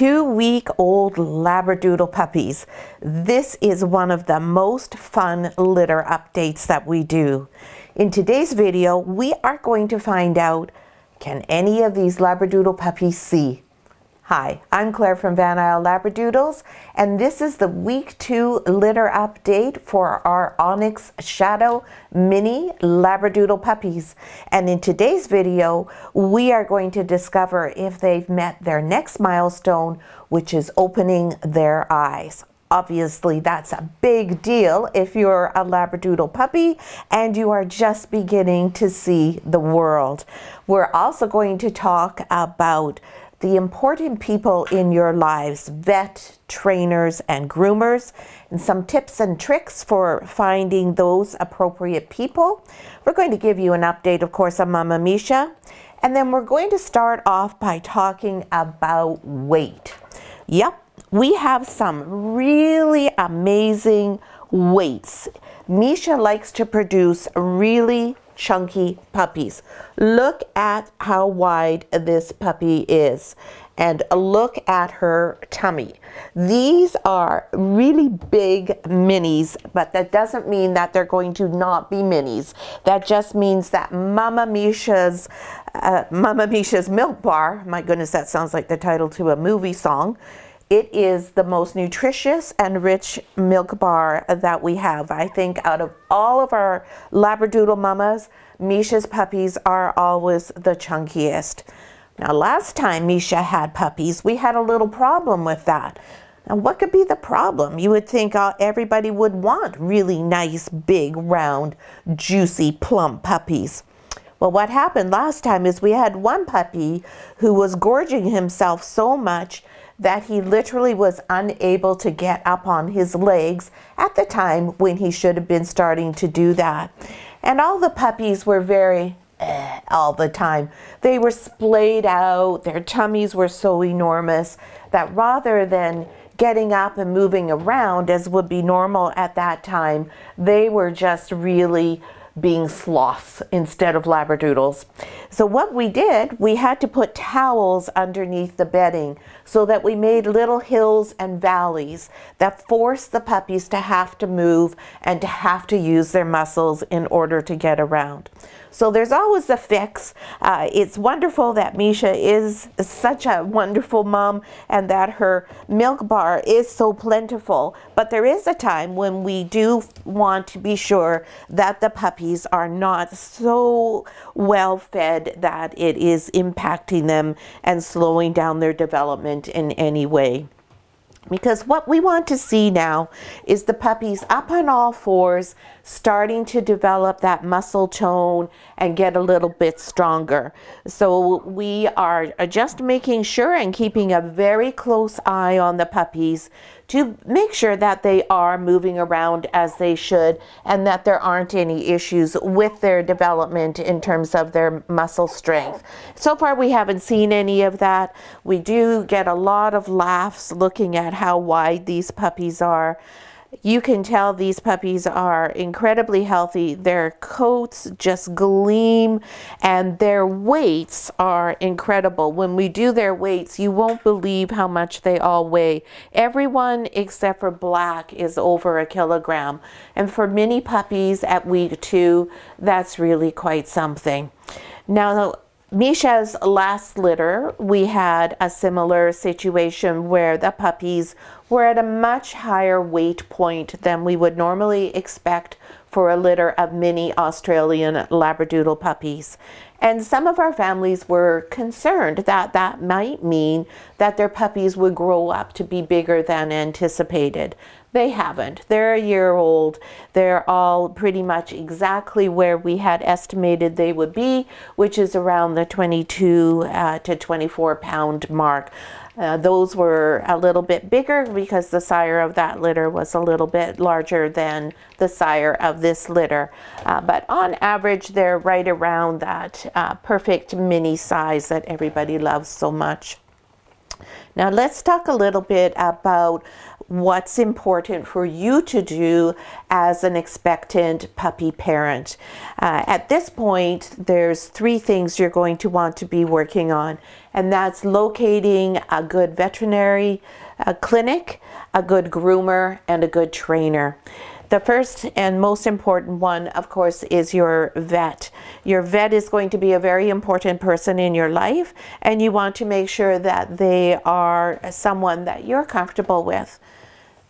2-week-old Labradoodle puppies. This is one of the most fun litter updates that we do. In today's video, we are going to find out, can any of these Labradoodle puppies see? Hi, I'm Claire from Isle Labradoodles, and this is the week 2 litter update for our Onyx Shadow Mini Labradoodle puppies. And in today's video, we are going to discover if they've met their next milestone, which is opening their eyes. Obviously, that's a big deal if you're a Labradoodle puppy and you are just beginning to see the world. We're also going to talk about the important people in your lives, vet, trainers, and groomers, and some tips and tricks for finding those appropriate people. We're going to give you an update, of course, on Mama Misha, and then we're going to start off by talking about weight. Yep, we have some really amazing weights. Misha likes to produce really chunky puppies. Look at how wide this puppy is, and look at her tummy. These are really big minis, but that doesn't mean that they're going to not be minis. That just means that Mama Misha's milk bar, my goodness, that sounds like the title to a movie song. It is the most nutritious and rich milk bar that we have. I think out of all of our Labradoodle mamas, Misha's puppies are always the chunkiest. Now, last time Misha had puppies, we had a little problem with that. Now, what could be the problem? You would think everybody would want really nice, big, round, juicy, plump puppies. Well, what happened last time is we had one puppy who was gorging himself so much that he literally was unable to get up on his legs at the time when he should have been starting to do that. And all the puppies were very all the time. They were splayed out, their tummies were so enormous that rather than getting up and moving around as would be normal at that time, they were just really being sloths instead of Labradoodles. So what we did, we had to put towels underneath the bedding so that we made little hills and valleys that forced the puppies to have to move and to have to use their muscles in order to get around. So there's always a fix. It's wonderful that Misha is such a wonderful mom and that her milk bar is so plentiful. But there is a time when we do want to be sure that the puppies are not so well fed that it is impacting them and slowing down their development in any way. Because what we want to see now is the puppies up on all fours, starting to develop that muscle tone and get a little bit stronger. So we are just making sure and keeping a very close eye on the puppies to make sure that they are moving around as they should and that there aren't any issues with their development in terms of their muscle strength. So far we haven't seen any of that. We do get a lot of laughs looking at how wide these puppies are. You can tell these puppies are incredibly healthy. Their coats just gleam and their weights are incredible. When we do their weights, you won't believe how much they all weigh. Everyone except for Black is over 1 kilogram. And for mini puppies at week 2, that's really quite something. Now, Misha's last litter, we had a similar situation where the puppies were at a much higher weight point than we would normally expect for a litter of mini Australian Labradoodle puppies. And some of our families were concerned that that might mean that their puppies would grow up to be bigger than anticipated. They haven't. They're 1 year old. They're all pretty much exactly where we had estimated they would be, which is around the 22 to 24 pound mark. Those were a little bit bigger because the sire of that litter was a little bit larger than the sire of this litter. But on average, they're right around that perfect mini size that everybody loves so much. Now let's talk a little bit about what's important for you to do as an expectant puppy parent. At this point, there's 3 things you're going to want to be working on, and that's locating a good veterinary clinic, a good groomer, and a good trainer. The first and most important one, of course, is your vet. Your vet is going to be a very important person in your life, and you want to make sure that they are someone that you're comfortable with.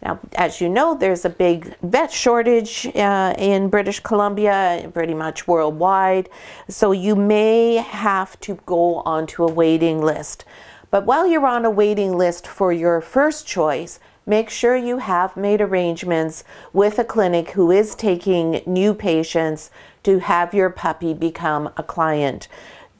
Now, as you know, there's a big vet shortage in British Columbia, pretty much worldwide, so you may have to go onto a waiting list. But while you're on a waiting list for your first choice, make sure you have made arrangements with a clinic who is taking new patients to have your puppy become a client.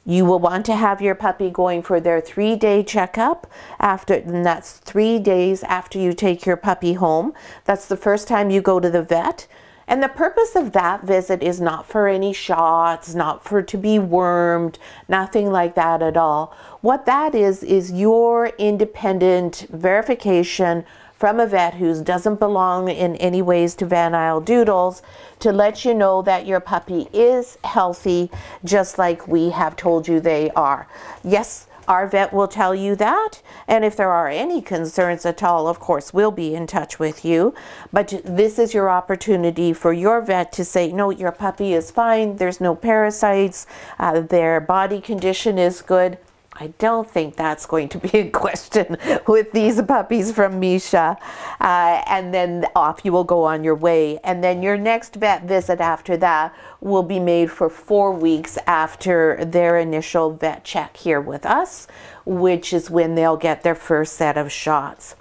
You will want to have your puppy going for their 3-day checkup and that's 3 days after you take your puppy home. That's the first time you go to the vet. And the purpose of that visit is not for any shots, not for to be wormed, nothing like that at all. What that is your independent verification from a vet who doesn't belong in any ways to Isle Doodles to let you know that your puppy is healthy, just like we have told you they are. Yes, our vet will tell you that, and if there are any concerns at all, of course, we'll be in touch with you. But this is your opportunity for your vet to say, no, your puppy is fine, there's no parasites, their body condition is good. I don't think that's going to be a question with these puppies from Misha. And then off you will go on your way. And then your next vet visit after that will be made for 4 weeks after their initial vet check here with us, which is when they'll get their first set of shots.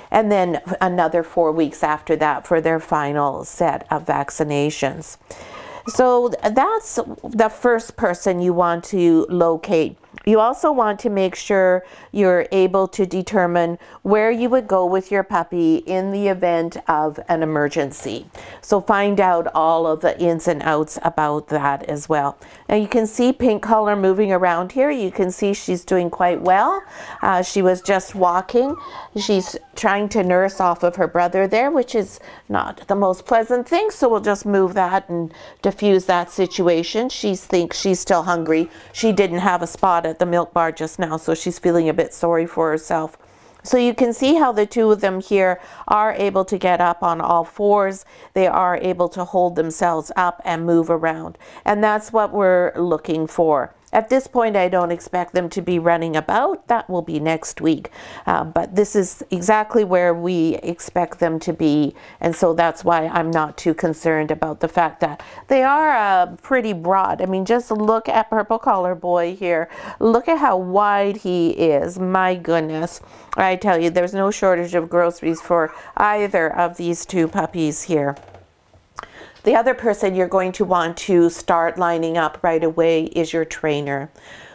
And then another 4 weeks after that for their final set of vaccinations. So that's the first person you want to locate. You also want to make sure you're able to determine where you would go with your puppy in the event of an emergency. So find out all of the ins and outs about that as well. Now you can see Pink Color moving around here. You can see she's doing quite well. She was just walking. She's trying to nurse off of her brother there, which is not the most pleasant thing. So we'll just move that and diffuse that situation. She thinks she's still hungry. She didn't have a spot at the milk bar just now, so she's feeling a bit sorry for herself. So you can see how the two of them here are able to get up on all fours. They are able to hold themselves up and move around. And that's what we're looking for. At this point, I don't expect them to be running about. That will be next week. But this is exactly where we expect them to be. And so that's why I'm not too concerned about the fact that they are pretty broad. I mean, just look at Purple Collar Boy here. Look at how wide he is. My goodness. I tell you, there's no shortage of groceries for either of these two puppies here. The other person you're going to want to start lining up right away is your trainer.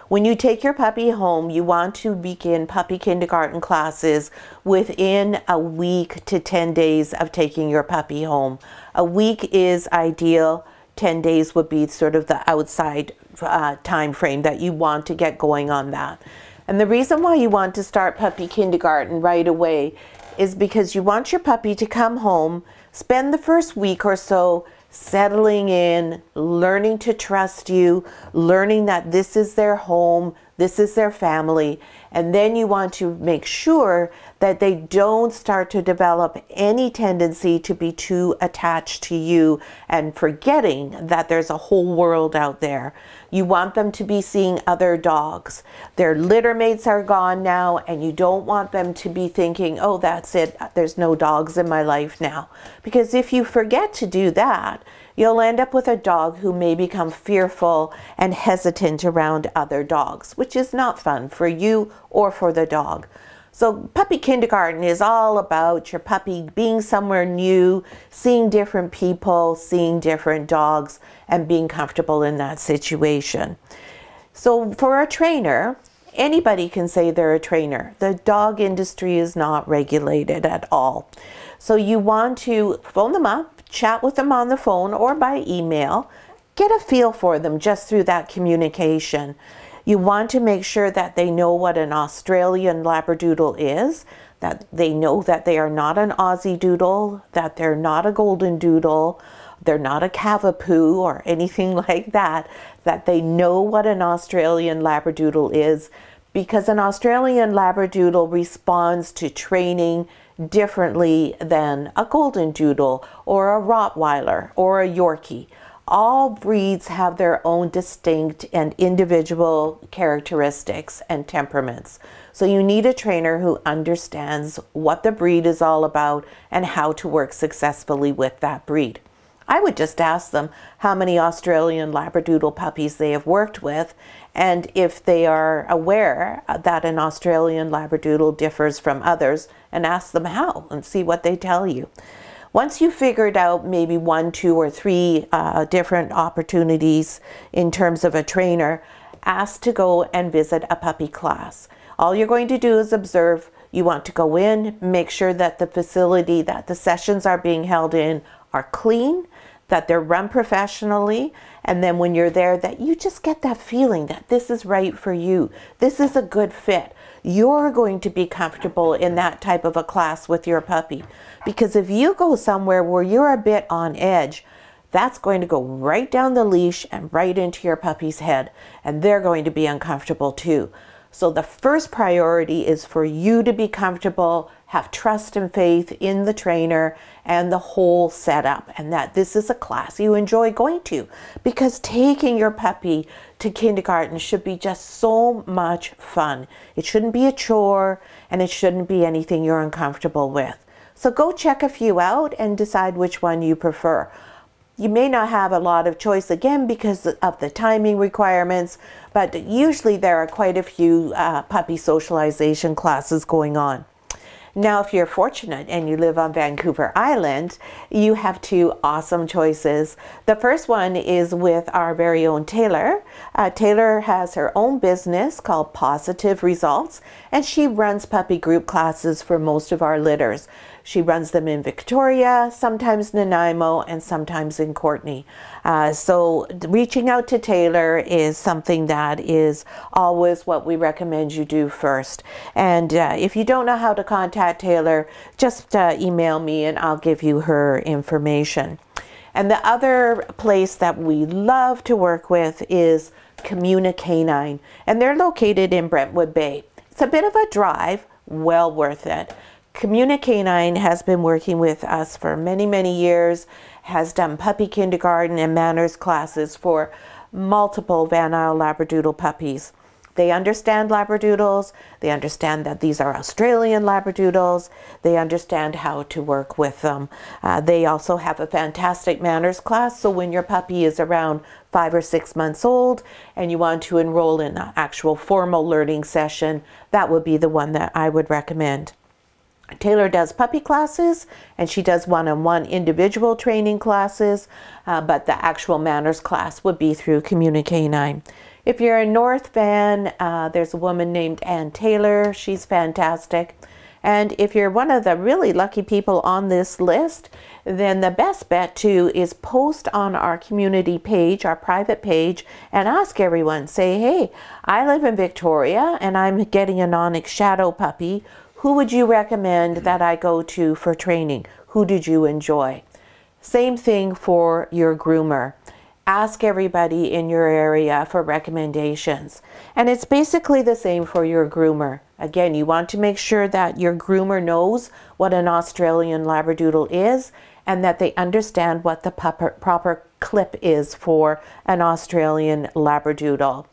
When you take your puppy home, you want to begin puppy kindergarten classes within a week to 10 days of taking your puppy home. A week is ideal. 10 days would be sort of the outside time frame that you want to get going on that. And the reason why you want to start puppy kindergarten right away is because you want your puppy to come home, spend the first week or so settling in, learning to trust you, learning that this is their home, this is their family, and then you want to make sure that they don't start to develop any tendency to be too attached to you and forgetting that there's a whole world out there. You want them to be seeing other dogs. Their litter mates are gone now, and you don't want them to be thinking, oh, that's it, there's no dogs in my life now. Because if you forget to do that, you'll end up with a dog who may become fearful and hesitant around other dogs, which is not fun for you or for the dog. So puppy kindergarten is all about your puppy being somewhere new, seeing different people, seeing different dogs, and being comfortable in that situation. So for a trainer, anybody can say they're a trainer. The dog industry is not regulated at all. So you want to phone them up, chat with them on the phone or by email, get a feel for them just through that communication. You want to make sure that they know what an Australian Labradoodle is, that they know that they are not an Aussie Doodle, that they're not a Golden Doodle, they're not a Cavapoo or anything like that, that they know what an Australian Labradoodle is, because an Australian Labradoodle responds to training differently than a Golden Doodle or a Rottweiler or a Yorkie. All breeds have their own distinct and individual characteristics and temperaments. So you need a trainer who understands what the breed is all about and how to work successfully with that breed. I would just ask them how many Australian Labradoodle puppies they have worked with, and if they are aware that an Australian Labradoodle differs from others, and ask them how and see what they tell you. Once you've figured out maybe 1, 2, or 3 different opportunities in terms of a trainer, ask to go and visit a puppy class. All you're going to do is observe. You want to go in, make sure that the facility that the sessions are being held in are clean, that they're run professionally, and then when you're there, that you just get that feeling that this is right for you. This is a good fit. You're going to be comfortable in that type of a class with your puppy. Because if you go somewhere where you're a bit on edge, that's going to go right down the leash and right into your puppy's head, and they're going to be uncomfortable too. So the first priority is for you to be comfortable, have trust and faith in the trainer and the whole setup, and that this is a class you enjoy going to, because taking your puppy to kindergarten should be just so much fun. It shouldn't be a chore, and it shouldn't be anything you're uncomfortable with. So go check a few out and decide which one you prefer. You may not have a lot of choice again because of the timing requirements, but usually there are quite a few puppy socialization classes going on. Now, if you're fortunate and you live on Vancouver Island, you have 2 awesome choices. The first one is with our very own Taylor. Taylor has her own business called Positive Results, and she runs puppy group classes for most of our litters. She runs them in Victoria, sometimes Nanaimo, and sometimes in Courtenay. So reaching out to Taylor is something that is always what we recommend you do first. And if you don't know how to contact Taylor, just email me and I'll give you her information. And the other place that we love to work with is Communa Canine, and they're located in Brentwood Bay. It's a bit of a drive, well worth it. Communa Canine has been working with us for many, many years, has done puppy kindergarten and manners classes for multiple Van Isle Labradoodle puppies. They understand Labradoodles, they understand that these are Australian Labradoodles, they understand how to work with them. They also have a fantastic manners class, so when your puppy is around 5 or 6 months old and you want to enroll in an actual formal learning session, that would be the one that I would recommend. Taylor does puppy classes, and she does one-on-one individual training classes, but the actual manners class would be through Communa Canine. If you're in North Van, there's a woman named Ann Taylor. She's fantastic. And if you're one of the really lucky people on this list, then the best bet too is post on our community page, our private page, and ask everyone, say, hey, I live in Victoria and I'm getting an Onyx shadow puppy. Who would you recommend that I go to for training? Who did you enjoy? Same thing for your groomer. Ask everybody in your area for recommendations. And it's basically the same for your groomer. Again, you want to make sure that your groomer knows what an Australian Labradoodle is and that they understand what the proper clip is for an Australian Labradoodle.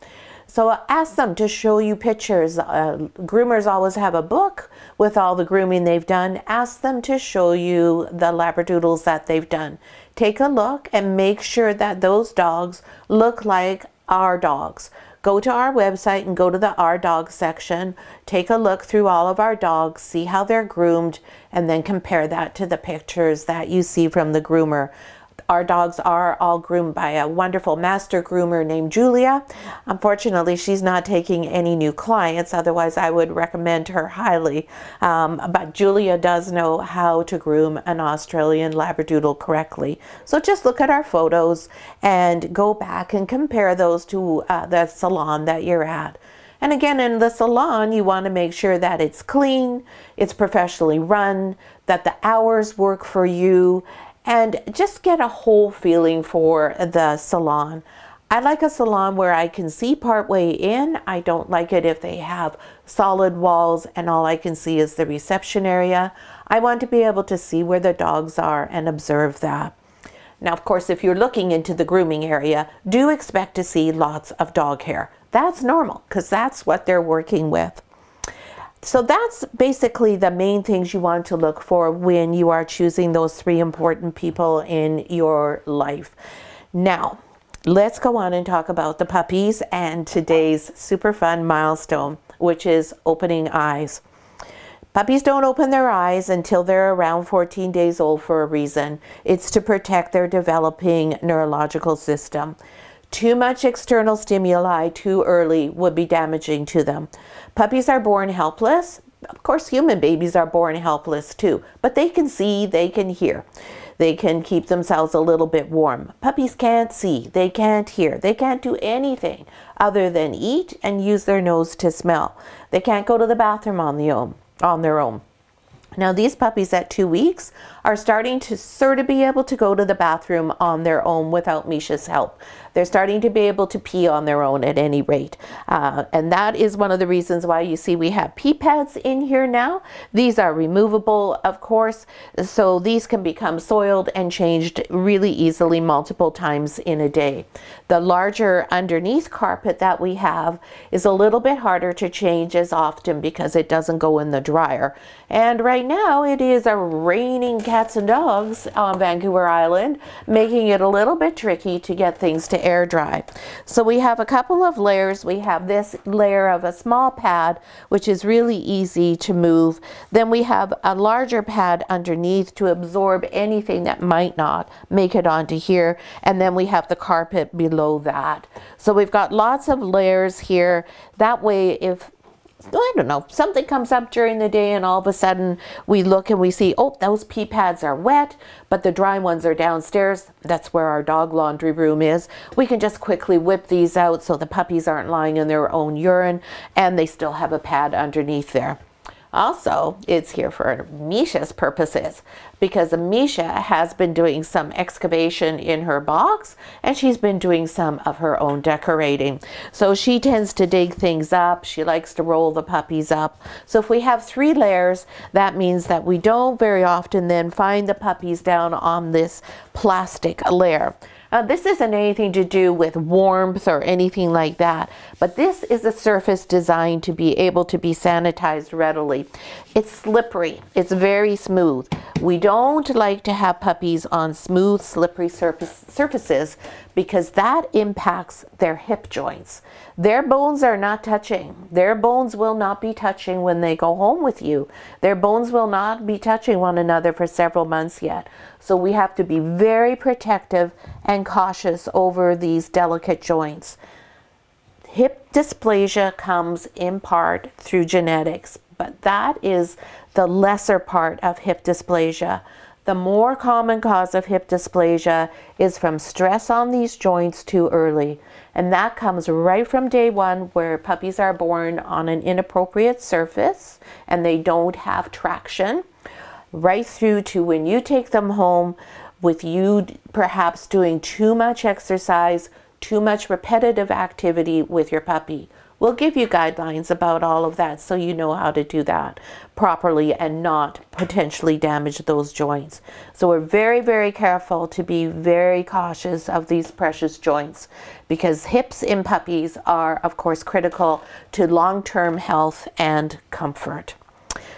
So ask them to show you pictures. Groomers always have a book with all the grooming they've done. Ask them to show you the Labradoodles that they've done. Take a look and make sure that those dogs look like our dogs. Go to our website and go to the Our Dogs section. Take a look through all of our dogs, see how they're groomed, and then compare that to the pictures that you see from the groomer. Our dogs are all groomed by a wonderful master groomer named Julia. Unfortunately, she's not taking any new clients, otherwise I would recommend her highly. But Julia does know how to groom an Australian Labradoodle correctly. So just look at our photos and go back and compare those to the salon that you're at. And again, in the salon, you want to make sure that it's clean, it's professionally run, that the hours work for you, and just get a whole feeling for the salon. I like a salon where I can see part way in. I don't like it if they have solid walls and all I can see is the reception area. I want to be able to see where the dogs are and observe that. Now, of course, if you're looking into the grooming area, do expect to see lots of dog hair. That's normal because that's what they're working with. So that's basically the main things you want to look for when you are choosing those 3 important people in your life. Now, let's go on and talk about the puppies and today's super fun milestone, which is opening eyes. Puppies don't open their eyes until they're around 14 days old for a reason. It's to protect their developing neurological system. Too much external stimuli too early would be damaging to them. Puppies are born helpless. Of course, human babies are born helpless too, but they can see, they can hear. They can keep themselves a little bit warm. Puppies can't see, they can't hear, they can't do anything other than eat and use their nose to smell. They can't go to the bathroom on their own. Now these puppies at 2 weeks are starting to sort of be able to go to the bathroom on their own without Misha's help. They're starting to be able to pee on their own at any rate. And that is one of the reasons why you see we have pee pads in here now. These are removable, of course, so these can become soiled and changed really easily multiple times in a day. The larger underneath carpet that we have is a little bit harder to change as often because it doesn't go in the dryer. And right now it is raining cats and dogs on Vancouver Island, making it a little bit tricky to get things to air dry. So we have a couple of layers. We have this layer of a small pad, which is really easy to move. Then we have a larger pad underneath to absorb anything that might not make it onto here. And then we have the carpet below that. So we've got lots of layers here. That way, if I don't know, something comes up during the day and all of a sudden we look and we see, oh, those pee pads are wet, but the dry ones are downstairs. That's where our dog laundry room is. We can just quickly whip these out so the puppies aren't lying in their own urine and they still have a pad underneath there. Also, it's here for Misha's purposes because Misha has been doing some excavation in her box and she's been doing some of her own decorating. So she tends to dig things up. She likes to roll the puppies up. So if we have 3 layers, that means that we don't very often then find the puppies down on this plastic layer. This isn't anything to do with warmth or anything like that, but this is a surface designed to be able to be sanitized readily. It's slippery. It's very smooth. We don't like to have puppies on smooth, slippery surfaces because that impacts their hip joints. Their bones are not touching. Their bones will not be touching when they go home with you. Their bones will not be touching one another for several months yet. So we have to be very protective and cautious over these delicate joints. Hip dysplasia comes in part through genetics, but that is the lesser part of hip dysplasia. The more common cause of hip dysplasia is from stress on these joints too early. And that comes right from day one where puppies are born on an inappropriate surface and they don't have traction, right through to when you take them home with you perhaps doing too much exercise, too much repetitive activity with your puppy. We'll give you guidelines about all of that so you know how to do that properly and not potentially damage those joints. So we're very, very careful to be very cautious of these precious joints because hips in puppies are, of course, critical to long-term health and comfort.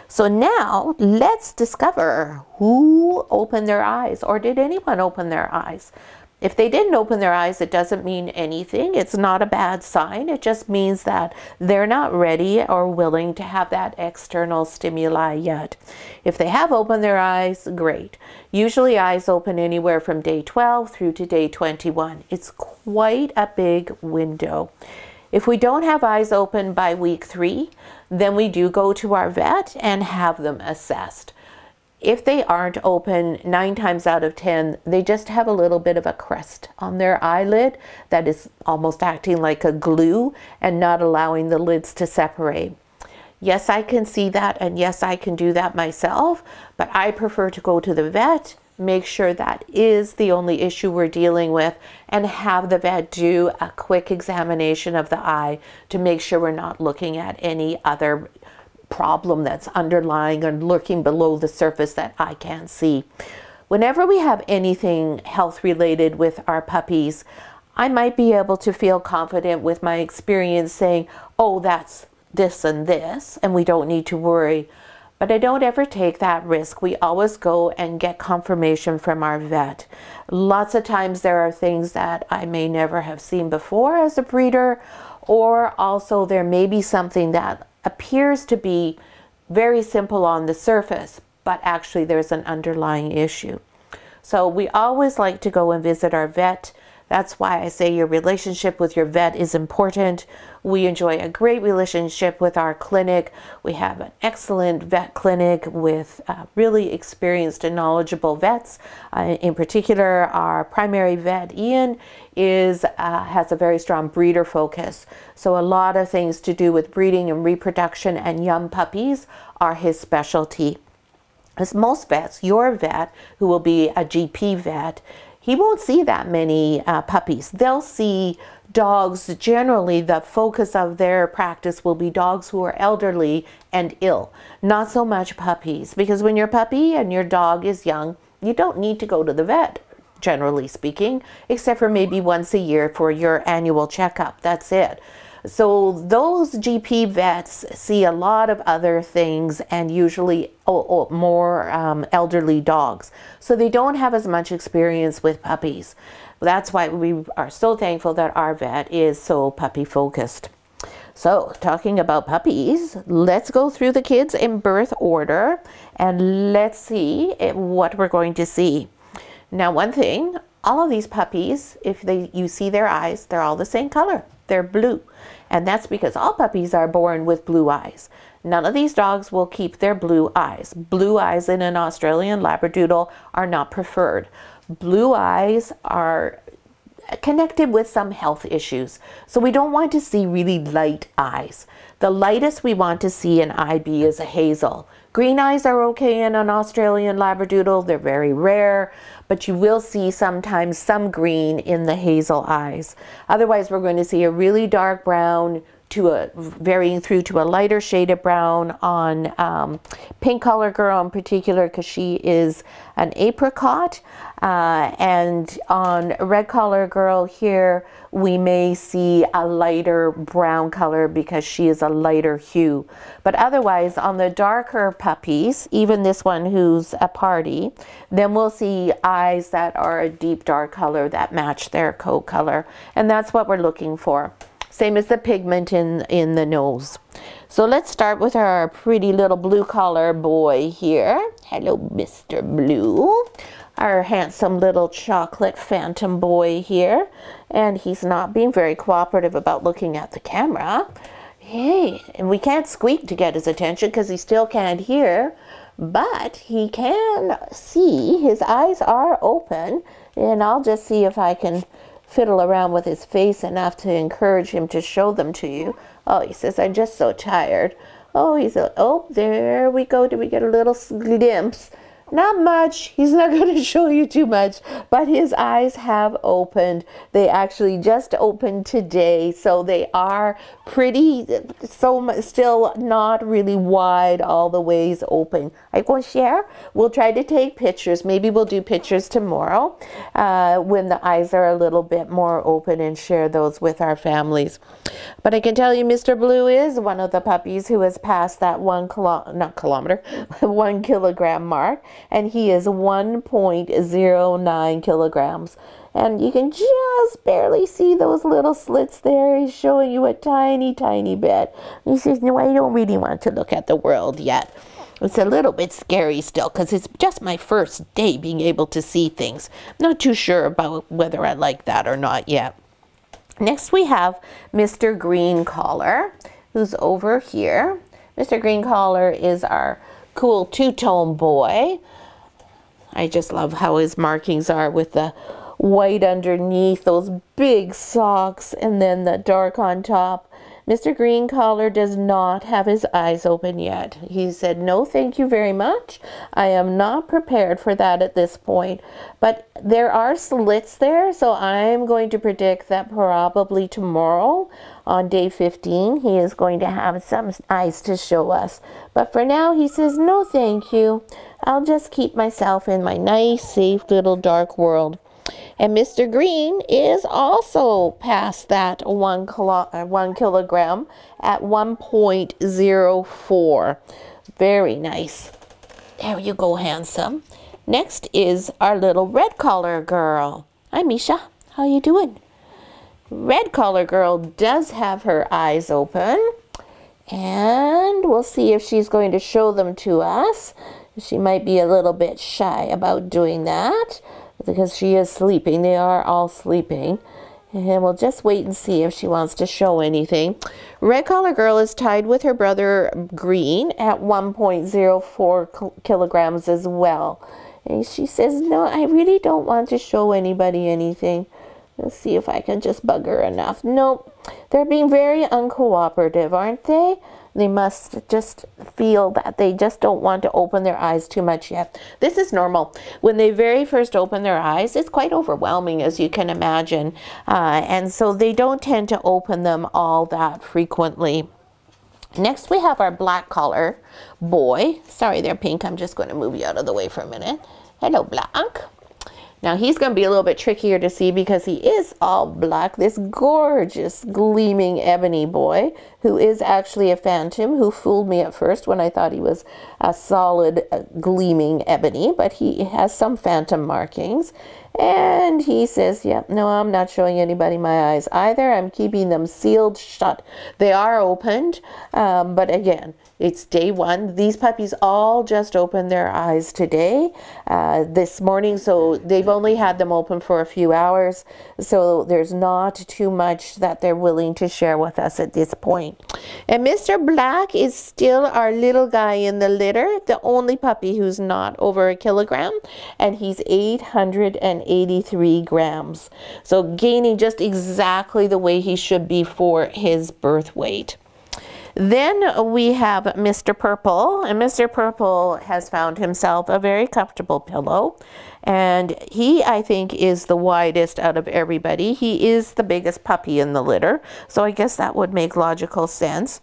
So now let's discover who opened their eyes, or did anyone open their eyes? If they didn't open their eyes, it doesn't mean anything. It's not a bad sign. It just means that they're not ready or willing to have that external stimuli yet. If they have opened their eyes, great. Usually eyes open anywhere from day 12 through to day 21. It's quite a big window. If we don't have eyes open by week 3, then we do go to our vet and have them assessed. If they aren't open, 9 times out of 10, they just have a little bit of a crust on their eyelid that is almost acting like a glue and not allowing the lids to separate. Yes, I can see that, and yes, I can do that myself, but I prefer to go to the vet, make sure that is the only issue we're dealing with, and have the vet do a quick examination of the eye to make sure we're not looking at any other problem that's underlying and lurking below the surface that I can't see. Whenever we have anything health related with our puppies, I might be able to feel confident with my experience saying, oh, that's this and this, and we don't need to worry. But I don't ever take that risk. We always go and get confirmation from our vet. Lots of times there are things that I may never have seen before as a breeder, or also there may be something that appears to be very simple on the surface, but actually there's an underlying issue. So we always like to go and visit our vet. That's why I say your relationship with your vet is important. We enjoy a great relationship with our clinic. We have an excellent vet clinic with really experienced and knowledgeable vets. In particular, our primary vet, Ian, has a very strong breeder focus. So a lot of things to do with breeding and reproduction and young puppies are his specialty. As most vets, your vet, who will be a GP vet, he won't see that many puppies. They'll see dogs. Generally, the focus of their practice will be dogs who are elderly and ill, not so much puppies. Because when your puppy and your dog is young, you don't need to go to the vet, generally speaking, except for maybe once a year for your annual checkup. That's it. So those GP vets see a lot of other things, and usually more elderly dogs. So they don't have as much experience with puppies. That's why we are so thankful that our vet is so puppy focused. So talking about puppies, let's go through the kids in birth order and let's see what we're going to see. Now, one thing, all of these puppies, if you see their eyes, they're all the same color. They're blue. And that's because all puppies are born with blue eyes. None of these dogs will keep their blue eyes. Blue eyes in an Australian Labradoodle are not preferred. Blue eyes are connected with some health issues. So we don't want to see really light eyes. The lightest we want to see in IB is a hazel. Green eyes are okay in an Australian Labradoodle. They're very rare, but you will see sometimes some green in the hazel eyes. Otherwise, we're going to see a really dark brown to varying through to a lighter shaded brown on Pink Collar Girl in particular, because she is an apricot. And on Red Collar Girl here, we may see a lighter brown color because she is a lighter hue. But otherwise, on the darker puppies, even this one who's a party, then we'll see eyes that are a deep dark color that match their coat color. And that's what we're looking for. Same as the pigment in the nose. So let's start with our pretty little blue collar boy here. Hello, Mr. Blue. Our handsome little chocolate phantom boy here. And he's not being very cooperative about looking at the camera. Hey, and we can't squeak to get his attention because he still can't hear. But he can see. His eyes are open. And I'll just see if I can fiddle around with his face enough to encourage him to show them to you. Oh, he says, I'm just so tired. Oh, oh, there we go. Did we get a little glimpse? Not much. He's not going to show you too much, but his eyes have opened. They actually just opened today, so they are pretty, still not really wide all the ways open. I go share. We'll try to take pictures. Maybe we'll do pictures tomorrow when the eyes are a little bit more open and share those with our families. But I can tell you Mr. Blue is one of the puppies who has passed that 1 kilogram mark. And he is 1.09 kilograms. And you can just barely see those little slits there. He's showing you a tiny, tiny bit. He says, no, I don't really want to look at the world yet. It's a little bit scary still because it's just my first day being able to see things. Not too sure about whether I like that or not yet. Next we have Mr. Green Collar, who's over here. Mr. Green Collar is our cool two-tone boy. I just love how his markings are with the white underneath, those big socks, and then the dark on top. Mr. Green Collar does not have his eyes open yet. He said, no, thank you very much. I am not prepared for that at this point. But there are slits there, so I'm going to predict that probably tomorrow on day 15, he is going to have some eyes to show us. But for now, he says, no, thank you. I'll just keep myself in my nice, safe little dark world. And Mr. Green is also past that 1 kilogram at 1.04. Very nice. There you go, handsome. Next is our little red collar girl. Hi, Misha. How you doing? Red collar girl does have her eyes open. And we'll see if she's going to show them to us. She might be a little bit shy about doing that, because she is sleeping. They are all sleeping. And we'll just wait and see if she wants to show anything. Red Collar Girl is tied with her brother Green at 1.04 kilograms as well. And she says, no, I really don't want to show anybody anything. Let's see if I can just bug her enough. Nope. They're being very uncooperative, aren't they? They must just feel that they just don't want to open their eyes too much yet. This is normal. When they very first open their eyes, it's quite overwhelming, as you can imagine. And so they don't tend to open them all that frequently. Next, we have our black collar boy. Sorry there, Pink. I'm just going to move you out of the way for a minute. Hello, Black. Now he's going to be a little bit trickier to see because he is all black. This gorgeous gleaming ebony boy who is actually a phantom, who fooled me at first when I thought he was a solid gleaming ebony, but he has some phantom markings. And he says, yep, no, I'm not showing anybody my eyes either. I'm keeping them sealed shut. They are opened, but again, it's day one. These puppies all just opened their eyes today, this morning, so they've only had them open for a few hours, so there's not too much that they're willing to share with us at this point. And Mr. Black is still our little guy in the litter, the only puppy who's not over 1 kilogram, and he's 883 grams. So gaining just exactly the way he should be for his birth weight. Then we have Mr. Purple, and Mr. Purple has found himself a very comfortable pillow, and he, I think, is the widest out of everybody. He is the biggest puppy in the litter, so I guess that would make logical sense.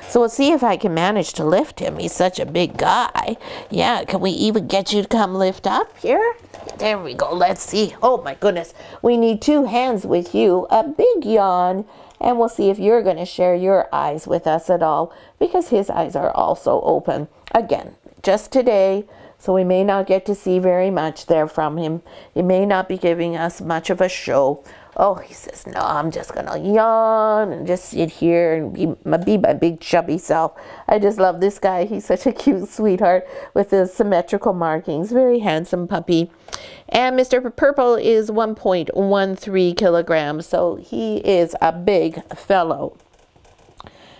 So we'll see if I can manage to lift him. He's such a big guy. Yeah, can we even get you to come lift up here? There we go. Let's see. Oh my goodness. We need 2 hands with you, a big yawn, and we'll see if you're going to share your eyes with us at all, because his eyes are also open. Again, just today, so we may not get to see very much there from him. He may not be giving us much of a show. Oh, he says, no, I'm just going to yawn and just sit here and be my big chubby self. I just love this guy. He's such a cute sweetheart with his symmetrical markings. Very handsome puppy. And Mr. Purple is 1.13 kilograms, so he is a big fellow.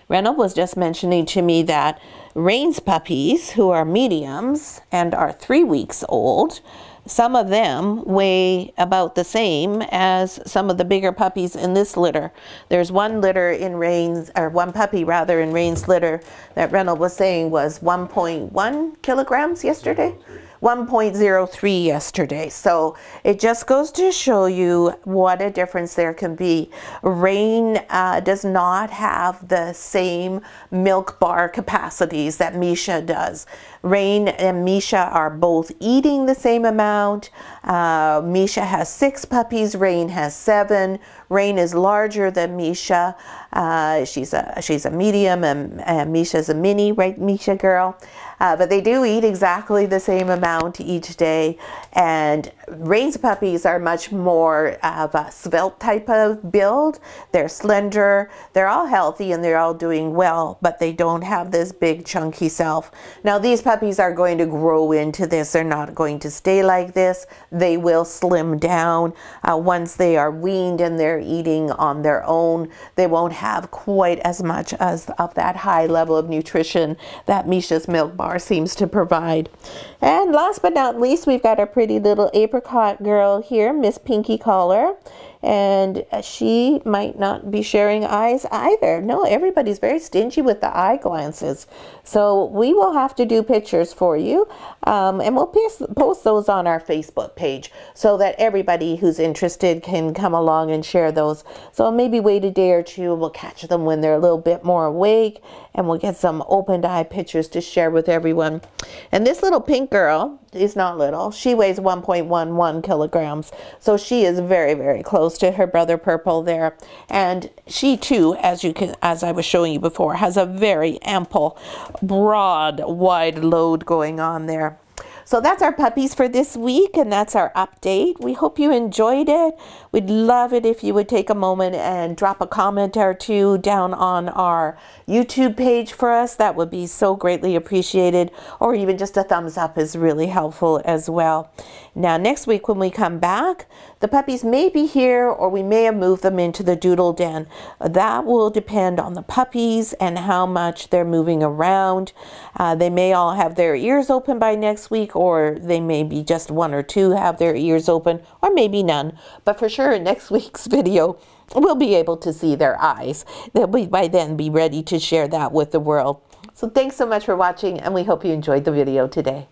Reynold was just mentioning to me that Rain's puppies, who are mediums and are 3 weeks old, some of them weigh about the same as some of the bigger puppies in this litter. There's one litter in Rain's, or one puppy rather in Rain's litter that Reynold was saying was 1.1 kilograms yesterday. 1.03 yesterday. So it just goes to show you what a difference there can be. Rain does not have the same milk bar capacities that Misha does. Rain and Misha are both eating the same amount. Misha has 6 puppies. Rain has 7. Rain is larger than Misha. She's a medium, and Misha's a mini, right, Misha girl? But they do eat exactly the same amount each day, and Raised puppies are much more of a svelte type of build. They're slender, they're all healthy, and they're all doing well, but they don't have this big chunky self. Now these puppies are going to grow into this. They're not going to stay like this. They will slim down. Once they are weaned and they're eating on their own, they won't have quite as much as of that high level of nutrition that Misha's milk bar seems to provide. And last but not least, we've got our pretty little apricot girl here, Miss Pinky Collar, and she might not be sharing eyes either. No, everybody's very stingy with the eye glances, so we will have to do pictures for you, and we'll post those on our Facebook page so that everybody who's interested can come along and share those. So maybe wait a day or two, we'll catch them when they're a little bit more awake, and we'll get some opened eye pictures to share with everyone. And this little pink girl is not little. She weighs 1.11 kilograms. So she is very, very close to her brother Purple there. And she too, as I was showing you before, has a very ample, broad, wide load going on there. So that's our puppies for this week, and that's our update. We hope you enjoyed it. We'd love it if you would take a moment and drop a comment or two down on our YouTube page for us. That would be so greatly appreciated, or even just a thumbs up is really helpful as well. Now next week when we come back, the puppies may be here, or we may have moved them into the Doodle den. That will depend on the puppies and how much they're moving around. They may all have their ears open by next week, or they may be just one or two have their ears open, or maybe none. But for sure in next week's video, we'll be able to see their eyes. They'll by then be ready to share that with the world. So thanks so much for watching, and we hope you enjoyed the video today.